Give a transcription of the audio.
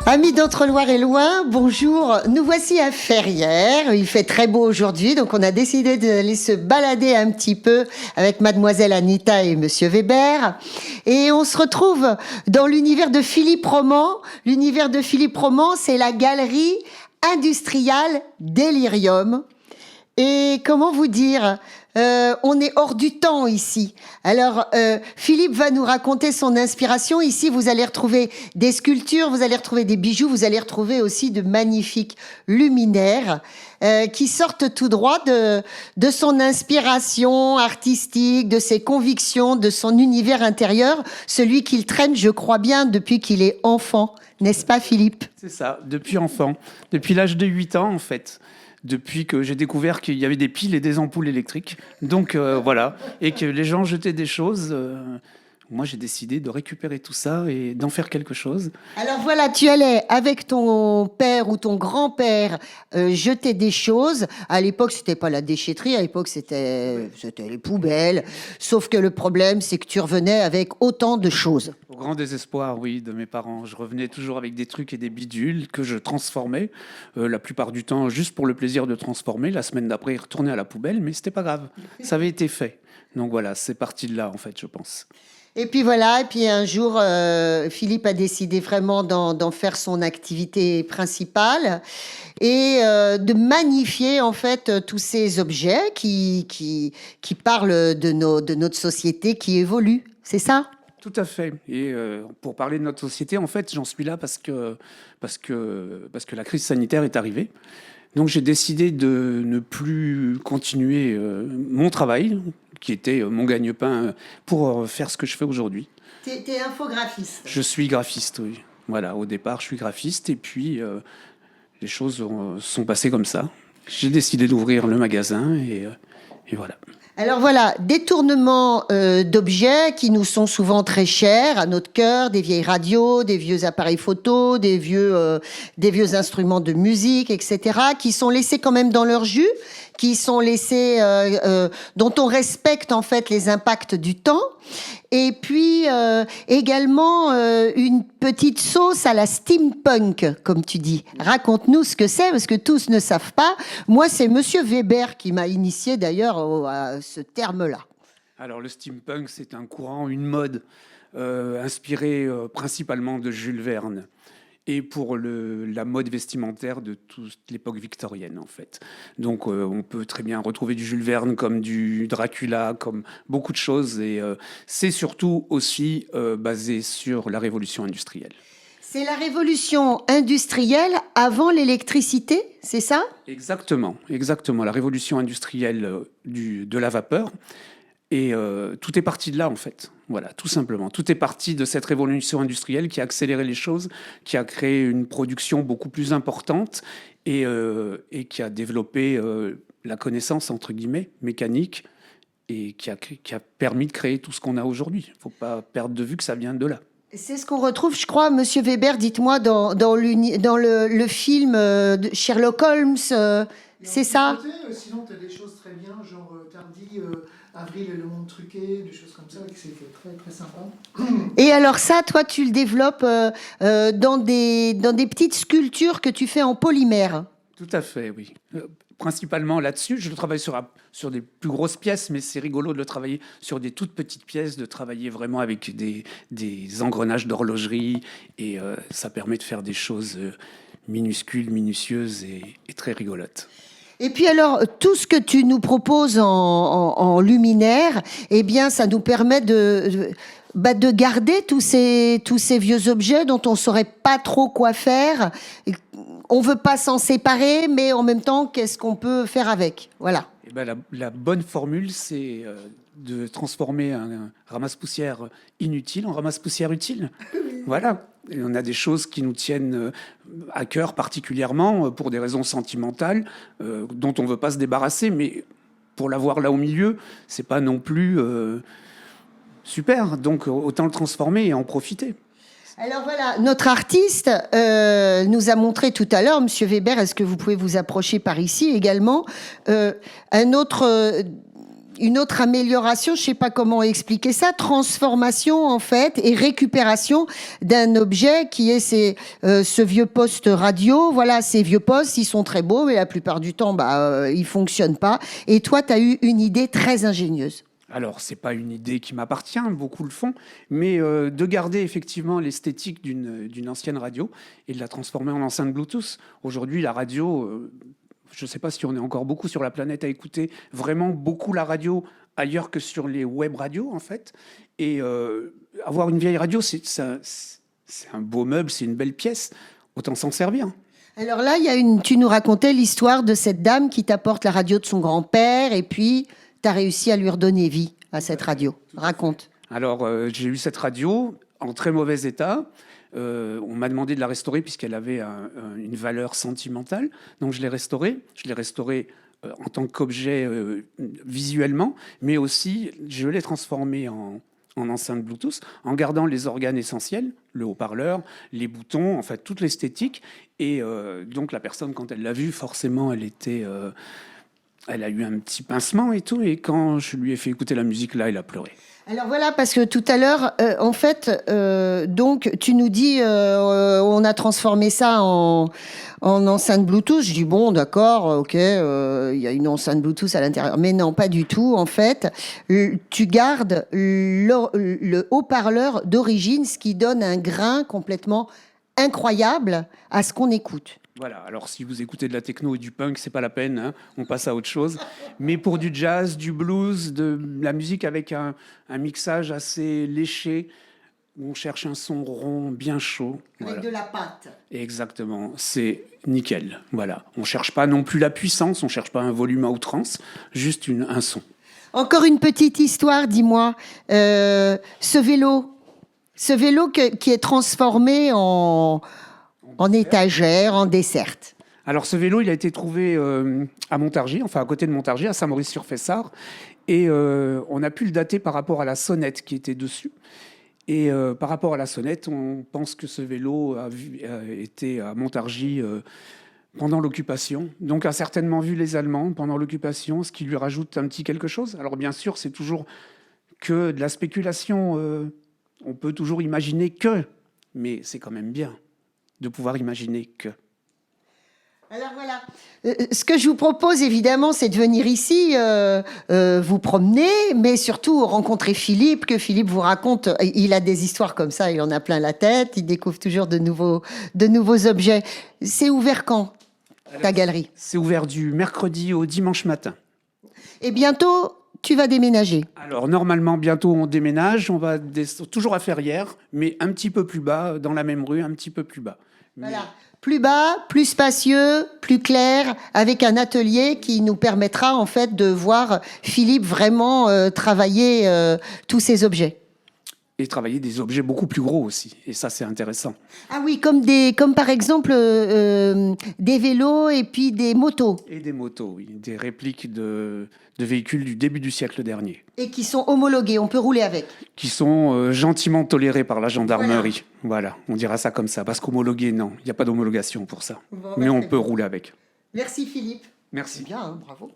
Amis d'Entre-Loire-et-Loin, bonjour. Nous voici à Ferrières. Il fait très beau aujourd'hui, donc on a décidé d'aller se balader un petit peu avec mademoiselle Anita et monsieur Weber. Et on se retrouve dans l'univers de Philippe Roman. L'univers de Philippe Roman, c'est la galerie industrielle Delirium. Et comment vous dire, on est hors du temps ici. Alors, Philippe va nous raconter son inspiration. Ici, vous allez retrouver des sculptures, vous allez retrouver des bijoux, vous allez retrouver aussi de magnifiques luminaires qui sortent tout droit de son inspiration artistique, de ses convictions, de son univers intérieur, celui qu'il traîne, je crois bien, depuis qu'il est enfant. N'est-ce pas, Philippe ? C'est ça, depuis enfant, depuis l'âge de 8 ans en fait. Depuis que j'ai découvert qu'il y avait des piles et des ampoules électriques. Donc voilà, et que les gens jetaient des choses. Moi, j'ai décidé de récupérer tout ça et d'en faire quelque chose. Alors voilà, tu allais avec ton père ou ton grand-père jeter des choses. À l'époque, c'était pas la déchetterie, à l'époque, c'était les poubelles. Sauf que le problème, c'est que tu revenais avec autant de choses. Au grand désespoir, oui, de mes parents. Je revenais toujours avec des trucs et des bidules que je transformais. La plupart du temps, juste pour le plaisir de transformer. La semaine d'après, ils retournaient à la poubelle, mais c'était pas grave. Ça avait été fait. Donc voilà, c'est parti de là, en fait, je pense. Et puis voilà, et puis un jour, Philippe a décidé vraiment d'en faire son activité principale et de magnifier en fait tous ces objets qui parlent de notre société qui évolue. C'est ça ? Tout à fait. Et pour parler de notre société, en fait, j'en suis là parce que la crise sanitaire est arrivée. Donc j'ai décidé de ne plus continuer mon travail, qui était mon gagne-pain, pour faire ce que je fais aujourd'hui. T'es infographiste. Je suis graphiste, oui. Voilà, au départ, je suis graphiste, et puis les choses sont passées comme ça. J'ai décidé d'ouvrir le magasin, et voilà. Alors voilà, détournement d'objets qui nous sont souvent très chers à notre cœur, des vieilles radios, des vieux appareils photo, des vieux instruments de musique, etc., qui sont laissés quand même dans leur jus, qui sont laissés, dont on respecte en fait les impacts du temps. Et puis également une petite sauce à la steampunk, comme tu dis. Raconte-nous ce que c'est, parce que tous ne savent pas. Moi, c'est Monsieur Weber qui m'a initié d'ailleurs à ce terme-là. Alors le steampunk, c'est un courant, une mode inspirée principalement de Jules Verne. Et pour la mode vestimentaire de toute l'époque victorienne, en fait. Donc, on peut très bien retrouver du Jules Verne comme du Dracula, comme beaucoup de choses. Et c'est surtout aussi basé sur la révolution industrielle. C'est la révolution industrielle avant l'électricité, c'est ça ? Exactement, exactement. La révolution industrielle de la vapeur. Et tout est parti de là, en fait. Voilà, tout simplement. Tout est parti de cette révolution industrielle qui a accéléré les choses, qui a créé une production beaucoup plus importante et qui a développé la connaissance, entre guillemets, mécanique, et qui a permis de créer tout ce qu'on a aujourd'hui. Il ne faut pas perdre de vue que ça vient de là. C'est ce qu'on retrouve, je crois, Monsieur Weber, dites-moi, dans le film de Sherlock Holmes, c'est ça ? Sinon, tu as des choses très bien, genre Tardy, Avril et le monde truqué, des choses comme ça, qui c'est très, très sympa. Et alors ça, toi, tu le développes dans des petites sculptures que tu fais en polymère. Tout à fait, oui. Principalement là-dessus, je travaille sur des plus grosses pièces, mais c'est rigolo de le travailler sur des toutes petites pièces, de travailler vraiment avec des engrenages d'horlogerie, et ça permet de faire des choses minuscules, minutieuses et très rigolotes. Et puis alors, tout ce que tu nous proposes en luminaire, eh bien, ça nous permet de garder tous ces vieux objets dont on ne saurait pas trop quoi faire. On ne veut pas s'en séparer, mais en même temps, qu'est-ce qu'on peut faire avec ? Voilà. Et ben, la bonne formule, c'est de transformer un ramasse-poussière inutile en ramasse-poussière utile. Voilà. Et on a des choses qui nous tiennent à cœur particulièrement pour des raisons sentimentales dont on ne veut pas se débarrasser, mais pour l'avoir là au milieu, c'est pas non plus super. Donc autant le transformer et en profiter. Alors voilà, notre artiste nous a montré tout à l'heure, Monsieur Weber, est-ce que vous pouvez vous approcher par ici également, un autre une autre amélioration, je ne sais pas comment expliquer ça, transformation en fait et récupération d'un objet qui est ce vieux poste radio. Voilà, ces vieux postes, ils sont très beaux, mais la plupart du temps, ils fonctionnent pas. Et toi, tu as eu une idée très ingénieuse. Alors, c'est pas une idée qui m'appartient, beaucoup le font, mais de garder effectivement l'esthétique d'une ancienne radio et de la transformer en enceinte Bluetooth. Aujourd'hui, la radio, je ne sais pas si on est encore beaucoup sur la planète à écouter vraiment beaucoup la radio ailleurs que sur les web radios, en fait. Et avoir une vieille radio, c'est un beau meuble, c'est une belle pièce. Autant s'en servir. Alors là, tu nous racontais l'histoire de cette dame qui t'apporte la radio de son grand-père et puis tu as réussi à lui redonner vie à cette radio. Raconte. Alors, j'ai eu cette radio en très mauvais état. On m'a demandé de la restaurer puisqu'elle avait une valeur sentimentale. Donc, je l'ai restaurée. Je l'ai restaurée en tant qu'objet visuellement, mais aussi, je l'ai transformée en enceinte Bluetooth, en gardant les organes essentiels, le haut-parleur, les boutons, en fait, toute l'esthétique. Et donc, la personne, quand elle l'a vue, forcément, elle a eu un petit pincement et tout. Et quand je lui ai fait écouter la musique, là, elle a pleuré. Alors voilà, parce que tout à l'heure, en fait, donc tu nous dis, on a transformé ça en enceinte Bluetooth. Je dis bon, d'accord, ok, il y a une enceinte Bluetooth à l'intérieur, mais non, pas du tout. En fait, tu gardes le haut-parleur d'origine, ce qui donne un grain complètement incroyable à ce qu'on écoute. Voilà, alors si vous écoutez de la techno et du punk, c'est pas la peine, hein, on passe à autre chose. Mais pour du jazz, du blues, de la musique avec un mixage assez léché, où on cherche un son rond, bien chaud. Avec voilà. de la pâte. Exactement, c'est nickel. Voilà, on cherche pas non plus la puissance, on cherche pas un volume à outrance, juste un son. Encore une petite histoire, dis-moi. Ce vélo qui est transformé en étagère, en desserte. Alors ce vélo, il a été trouvé à Montargis, enfin à côté de Montargis, à Saint-Maurice-sur-Fessard, et on a pu le dater par rapport à la sonnette qui était dessus. Et par rapport à la sonnette, on pense que ce vélo a été à Montargis pendant l'occupation, donc a certainement vu les Allemands pendant l'occupation, ce qui lui rajoute un petit quelque chose. Alors bien sûr, c'est toujours que de la spéculation, on peut toujours imaginer que, mais c'est quand même bien de pouvoir imaginer que. Alors voilà, ce que je vous propose évidemment, c'est de venir ici, vous promener, mais surtout rencontrer Philippe, que Philippe vous raconte. Il a des histoires comme ça, il en a plein la tête, il découvre toujours de nouveaux objets. C'est ouvert quand, ta galerie? C'est ouvert du mercredi au dimanche matin. Et bientôt, tu vas déménager? Alors normalement, bientôt on déménage, on va toujours à Ferrières, mais un petit peu plus bas, dans la même rue, un petit peu plus bas. Voilà. Plus bas, plus spacieux, plus clair, avec un atelier qui nous permettra en fait de voir Philippe vraiment travailler tous ces objets. Et travailler des objets beaucoup plus gros aussi. Et ça, c'est intéressant. Ah oui, comme par exemple des vélos et puis des motos. Et des motos, oui. Des répliques de véhicules du début du siècle dernier. Et qui sont homologués, on peut rouler avec. Qui sont gentiment tolérés par la gendarmerie. Voilà, on dira ça comme ça. Parce qu'homologués, non, il n'y a pas d'homologation pour ça. Bon, mais on peut rouler avec. Merci Philippe. Merci. C'est bien, hein, bravo.